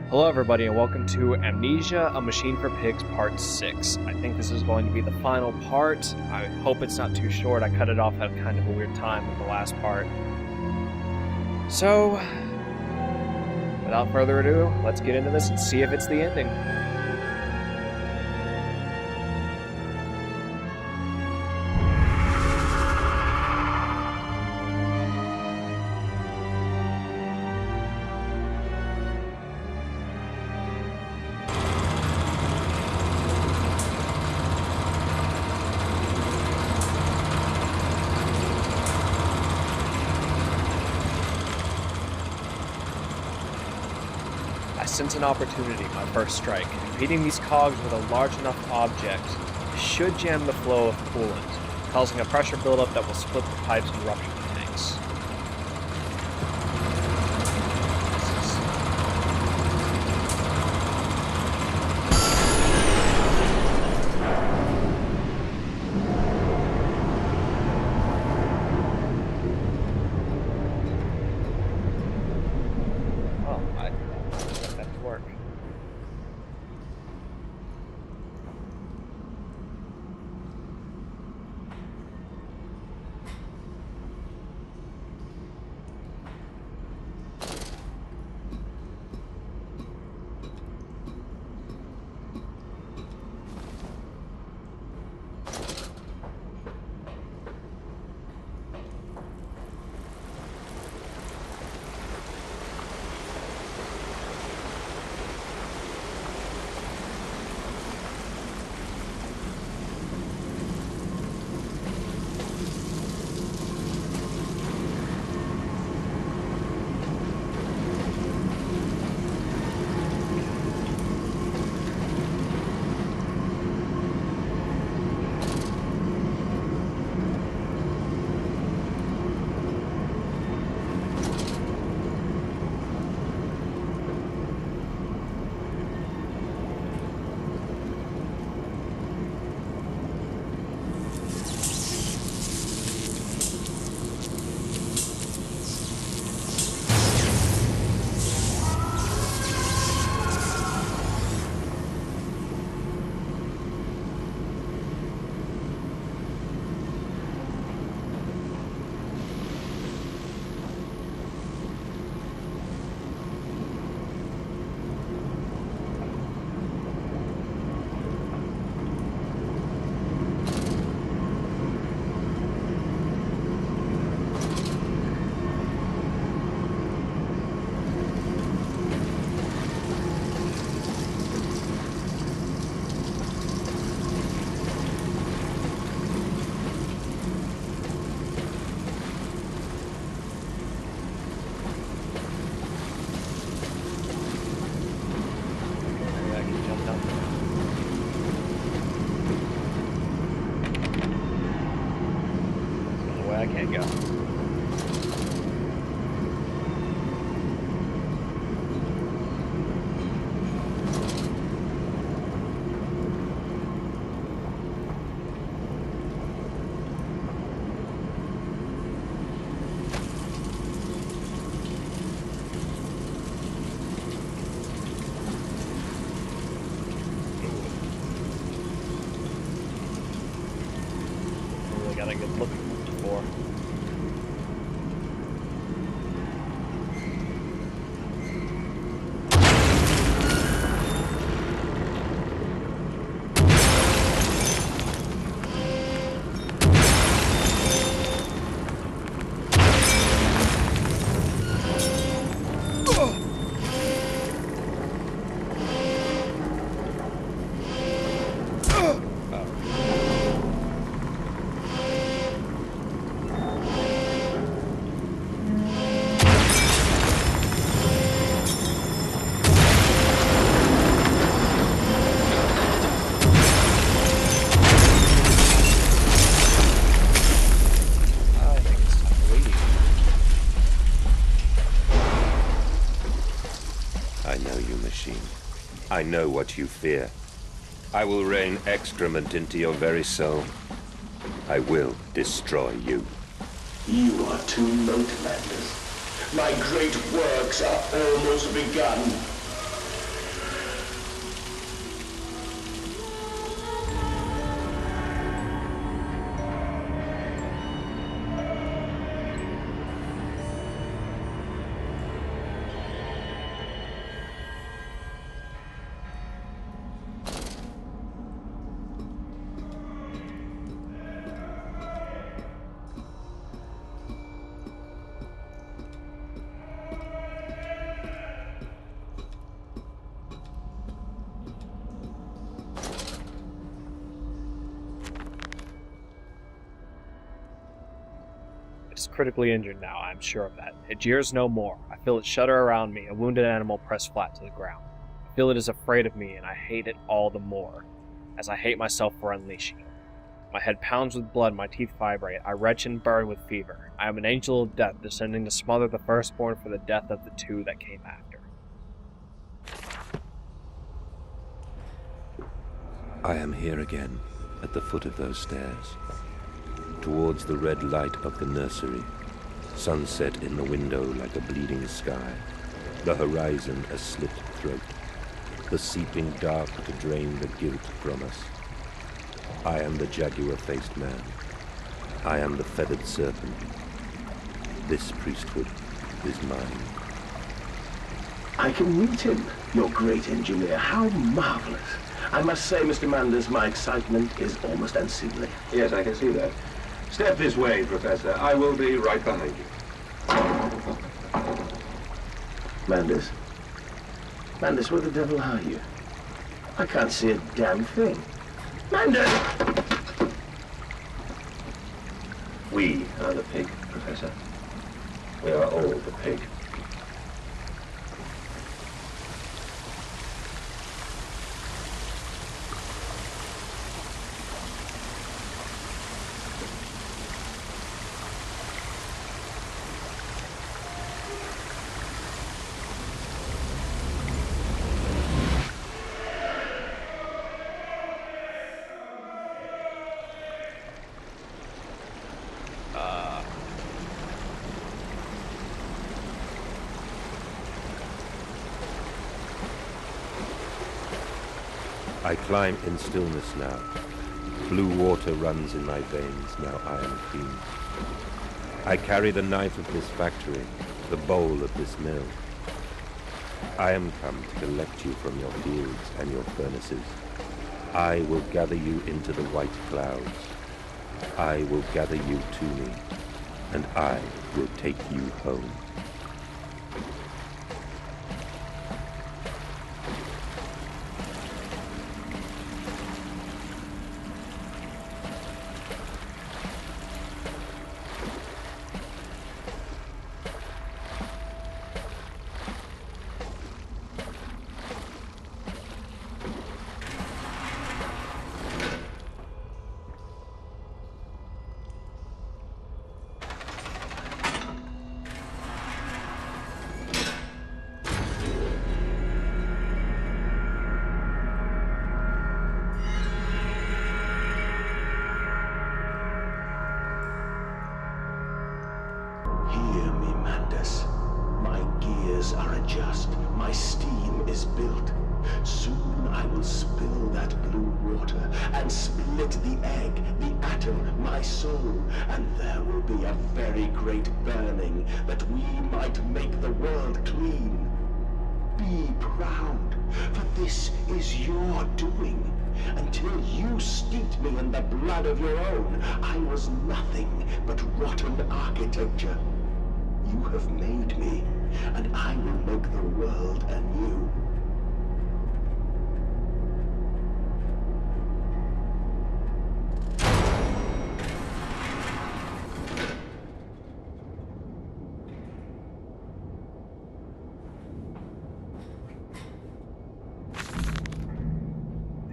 Hello everybody and welcome to Amnesia, A Machine for Pigs Part 6. I think this is going to be the final part. I hope it's not too short. I cut it off at kind of a weird time with the last part. So, without further ado, let's get into this and see if it's the ending. I sense an opportunity, my first strike. Impeding these cogs with a large enough object should jam the flow of coolant, causing a pressure buildup that will split the pipes and rupture the tanks. I can't go. Really gotta get looking for. I know what you fear. I will rain excrement into your very soul. I will destroy you. You are too late, Landers. My great works are almost begun. critically injured now, I am sure of that. It jeers no more. I feel it shudder around me, a wounded animal pressed flat to the ground. I feel it is afraid of me, and I hate it all the more, as I hate myself for unleashing it. My head pounds with blood, my teeth vibrate, I retch and burn with fever. I am an angel of death, descending to smother the firstborn for the death of the two that came after. I am here again, at the foot of those stairs. Towards the red light of the nursery, sunset in the window like a bleeding sky, the horizon a slit throat, the seeping dark to drain the guilt from us. I am the jaguar-faced man. I am the feathered serpent. This priesthood is mine. I can meet him, your great engineer. How marvelous. I must say, Mr. Manders, my excitement is almost unseemly. Yes, I can see that. Step this way, Professor. I will be right behind you. Manders? Manders, where the devil are you? I can't see a damn thing. Manders! We are the pig, Professor. We are all the pig. I climb in stillness now. Blue water runs in my veins, now I am clean. I carry the knife of this factory, the bowl of this mill. I am come to collect you from your fields and your furnaces. I will gather you into the white clouds. I will gather you to me, and I will take you home. Hear me, Mandus. My gears are adjust. My steam is built. Soon I will spill that blue water and split the egg, the atom, my soul, and there will be a very great burning that we might make the world clean. Be proud, for this is your doing. Until you steeped me in the blood of your own, I was nothing but rotten architecture. You have made me, and I will make the world anew.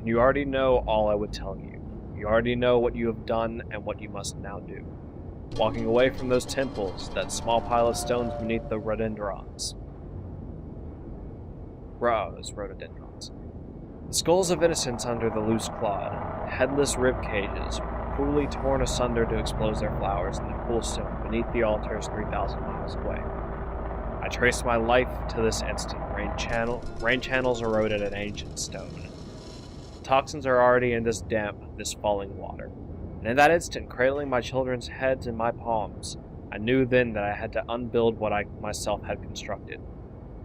You already know all I would tell you. You already know what you have done and what you must now do. Walking away from those temples, that small pile of stones beneath the rhododendrons. Rhododendrons. The skulls of innocents under the loose clod, headless rib cages, cruelly torn asunder to expose their flowers in the cool stone beneath the altars 3,000 miles away. I traced my life to this instant. Rain channels eroded an ancient stone. Toxins are already in this damp, this falling water. And in that instant, cradling my children's heads in my palms, I knew then that I had to unbuild what I myself had constructed.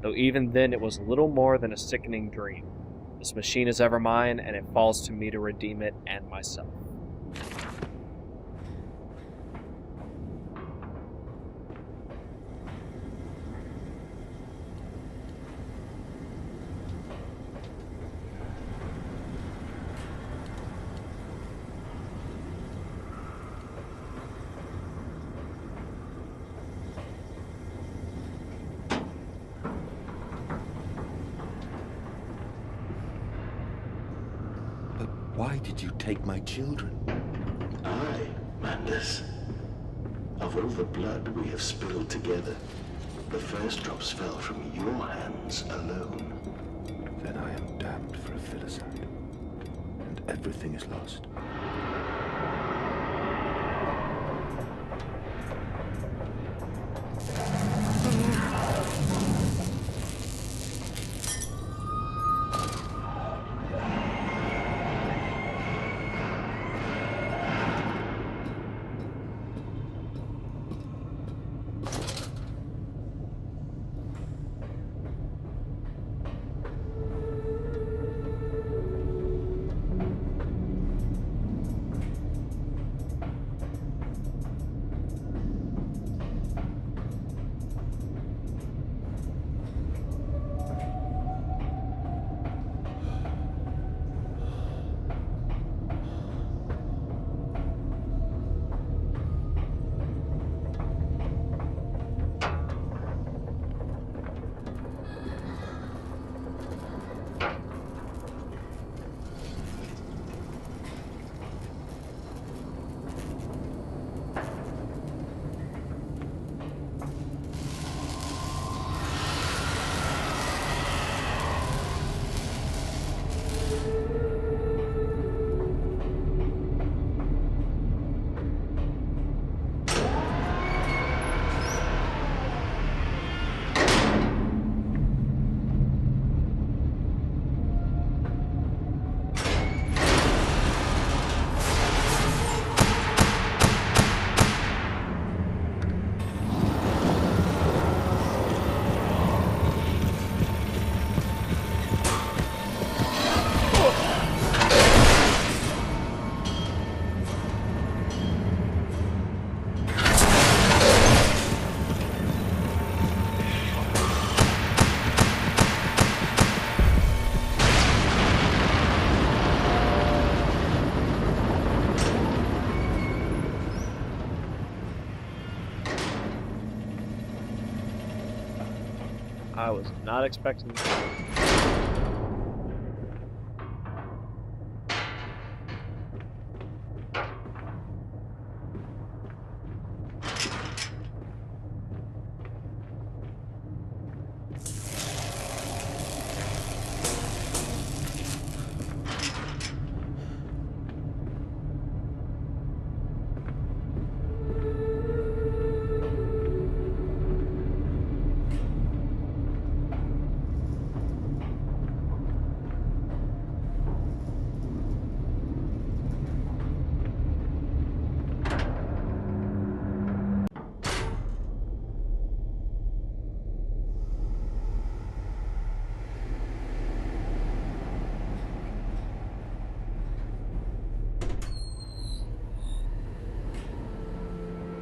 Though even then it was little more than a sickening dream. This machine is ever mine, and it falls to me to redeem it and myself. Why did you take my children? Aye, Mandus. Of all the blood we have spilled together, the first drops fell from your hands alone. Then I am damned for a filicide. And everything is lost. I was not expecting that.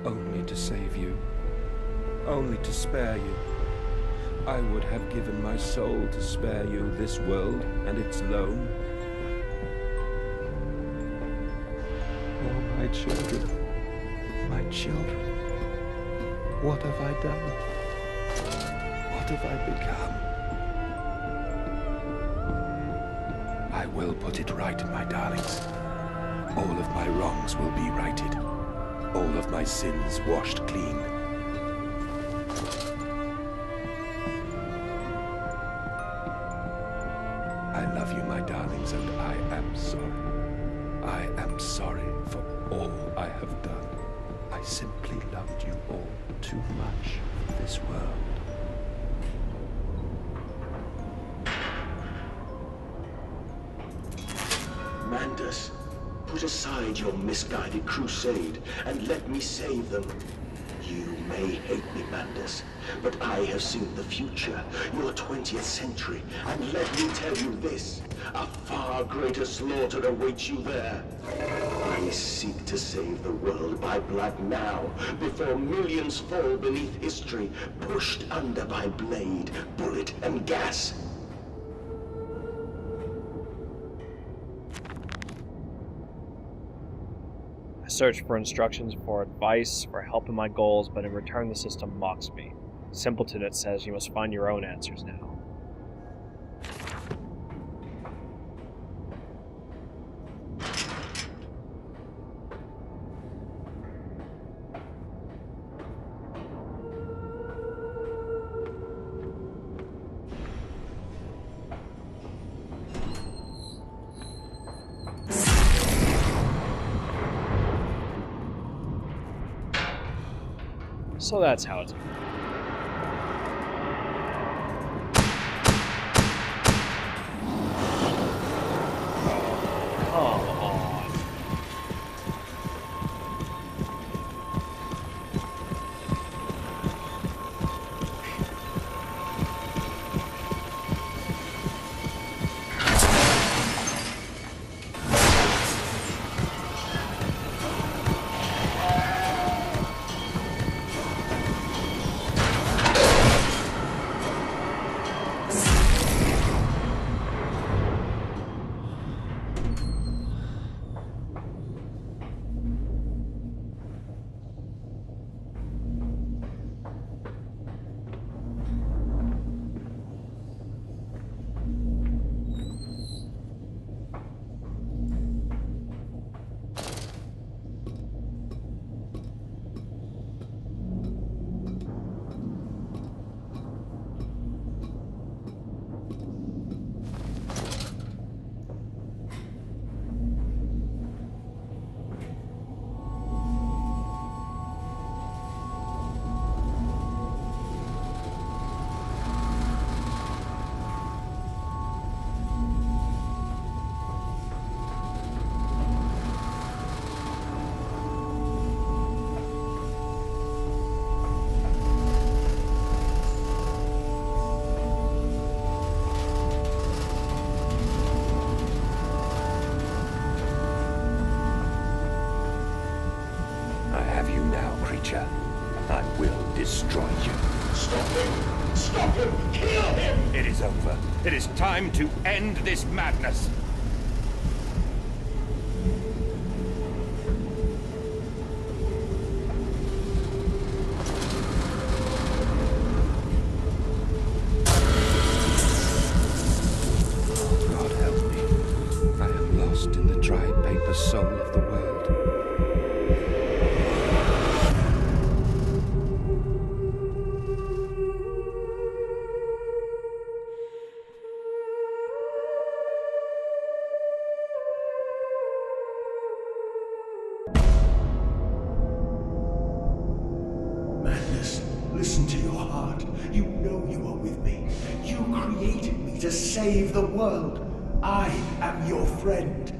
Only to save you. Only to spare you. I would have given my soul to spare you this world and its loan. Oh, my children. My children. What have I done? What have I become? I will put it right, my darlings. All of my wrongs will be righted. All of my sins washed clean. I love you, my darlings, and I am sorry. I am sorry for all I have done. I simply loved you all too much for this world. Mandus, put aside your misguided crusade and let me save them. You may hate me, Mandus, but I have seen the future, your 20th century, and let me tell you this, a far greater slaughter awaits you there. I seek to save the world by blood now, before millions fall beneath history, pushed under by blade, bullet, and gas. I search for instructions, for advice, for help in my goals, but in return the system mocks me. Simpleton, it says you must find your own answers now. So that's how it's going. Come on. I have you now, creature. I will destroy you. Stop him! Stop him! Kill him! It is over. It is time to end this madness. God help me. I am lost in the dry paper soul of the world. Madness, listen to your heart. You know you are with me. You created me to save the world. I am your friend.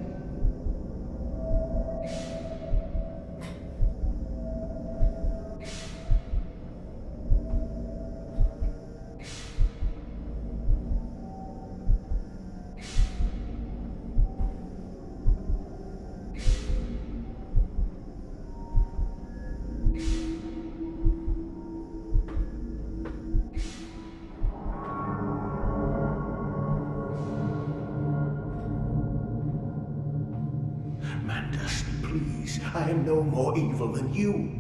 Mandus, please, I am no more evil than you.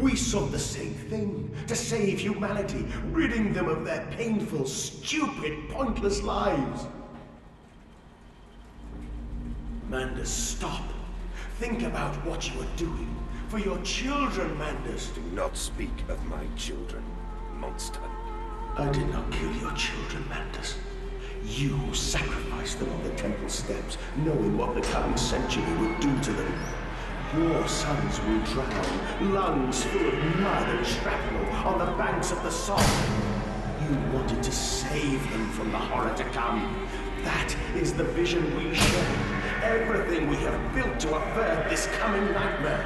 We sought the same thing, to save humanity, ridding them of their painful, stupid, pointless lives. Mandus, stop. Think about what you are doing. For your children, Mandus. Do not speak of my children, monster. I did not kill your children, Mandus. You sacrificed them on the temple steps, knowing what the coming century would do to them. Your sons will drown, lungs full of mud and shrapnel, on the banks of the Somme. You wanted to save them from the horror to come. That is the vision we share. Everything we have built to avert this coming nightmare.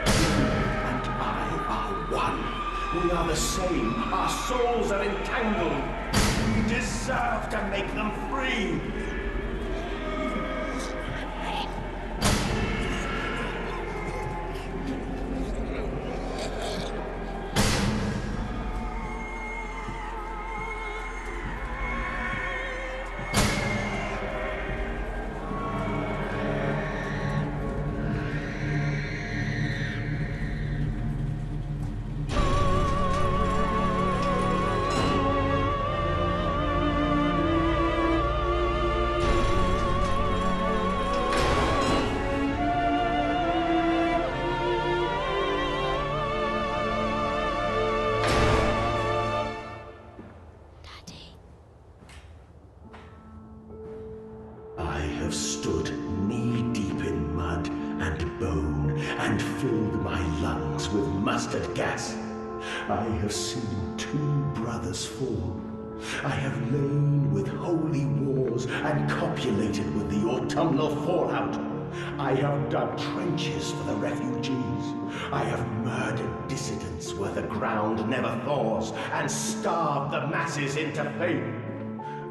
You and I are one. We are the same. Our souls are entangled. We deserve to make them free. Stood knee-deep in mud and bone, and filled my lungs with mustard gas. I have seen 2 brothers fall. I have lain with holy wars and copulated with the autumnal fallout. I have dug trenches for the refugees. I have murdered dissidents where the ground never thaws and starved the masses into faith.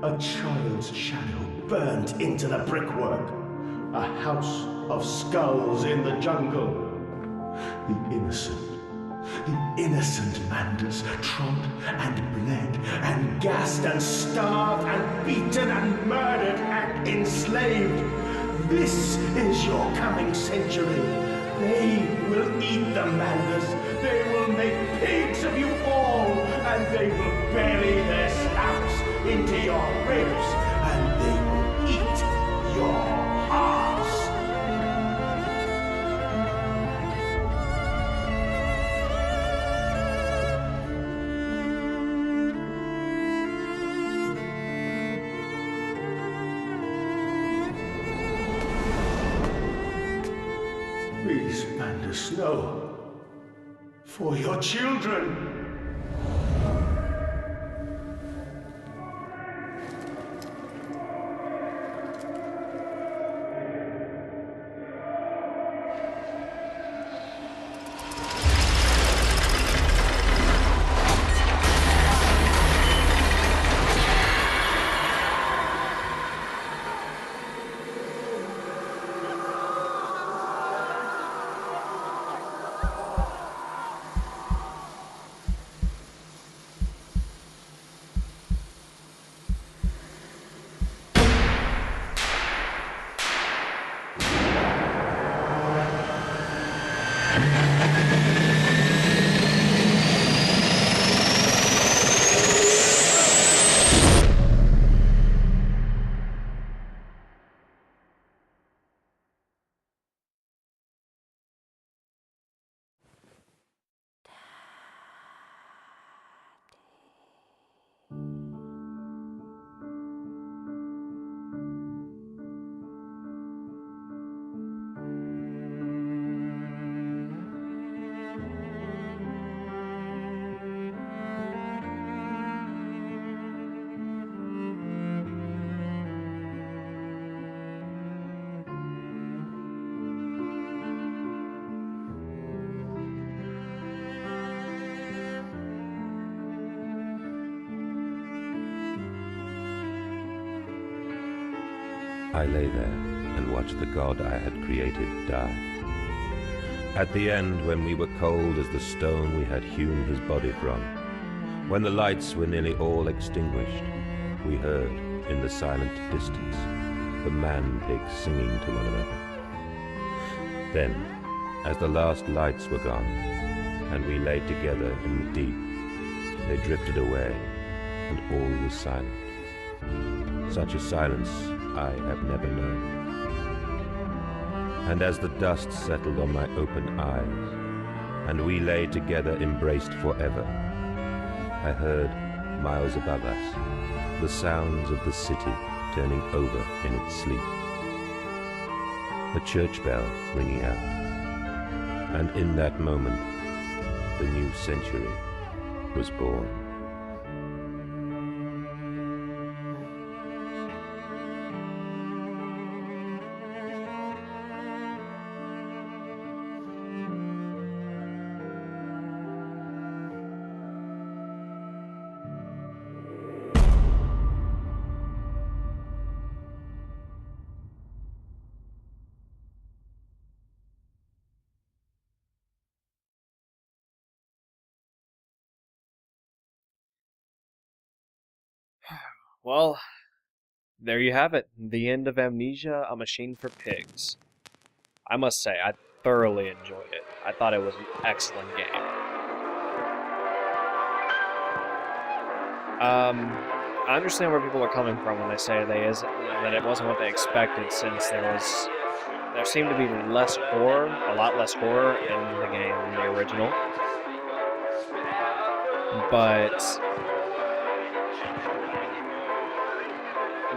A child's shadow burnt into the brickwork. A house of skulls in the jungle. The innocent Manders trod and bled and gassed and starved and beaten and murdered and enslaved. This is your coming century. They will eat the Manders. They will make pigs of you all, and they will bury their snouts into your ribs, and they will eat your hearts. Please, Manders, no. For your children. I lay there and watched the god I had created die. At the end, when we were cold as the stone we had hewn his body from, when the lights were nearly all extinguished, we heard, in the silent distance, the man-pigs singing to one another. Then, as the last lights were gone, and we lay together in the deep, they drifted away, and all was silent. Such a silence I have never known. And as the dust settled on my open eyes, and we lay together embraced forever, I heard, miles above us, the sounds of the city turning over in its sleep. A church bell ringing out, and in that moment, the new century was born. Well, there you have it. The end of Amnesia, A Machine for Pigs. I must say, I thoroughly enjoyed it. I thought it was an excellent game. I understand where people are coming from when they say that it wasn't what they expected, since there seemed to be less horror, a lot less horror in the game than the original. But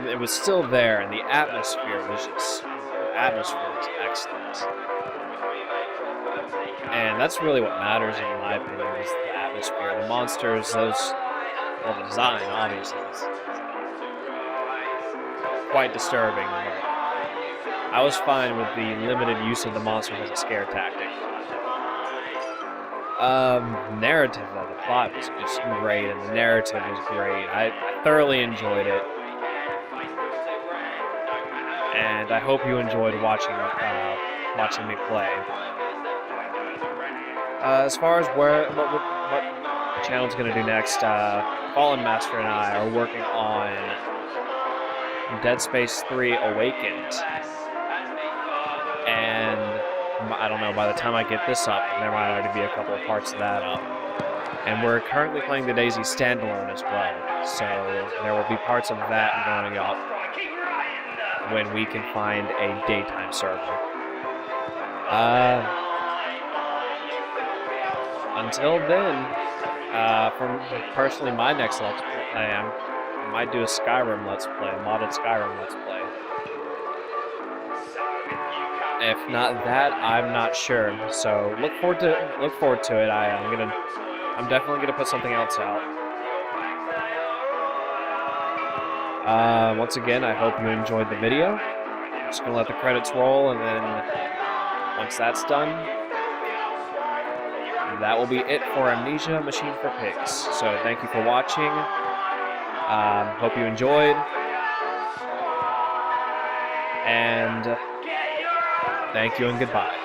it was still there, and the atmosphere was excellent. And that's really what matters, in my opinion, is the atmosphere. The monsters, well, the design, obviously, is quite disturbing, but I was fine with the limited use of the monsters as a scare tactic. Narrative, though, the plot was just great, and the narrative was great. I thoroughly enjoyed it. And I hope you enjoyed watching me play. As far as what the channel's gonna do next, Fallen Master and I are working on Dead Space 3 Awakened. And I don't know, by the time I get this up, there might already be a couple of parts of that up. And we're currently playing the Daisy standalone as well, so there will be parts of that going up when we can find a daytime server. Until then, from personally my next Let's Play, I might do a Skyrim Let's Play, a modded Skyrim Let's Play. If not that, I'm not sure. So look forward to it. I'm definitely gonna put something else out. Once again, I hope you enjoyed the video. I'm just gonna let the credits roll, and then once that's done, that will be it for Amnesia Machine for Pigs. So thank you for watching. Hope you enjoyed. And thank you and goodbye.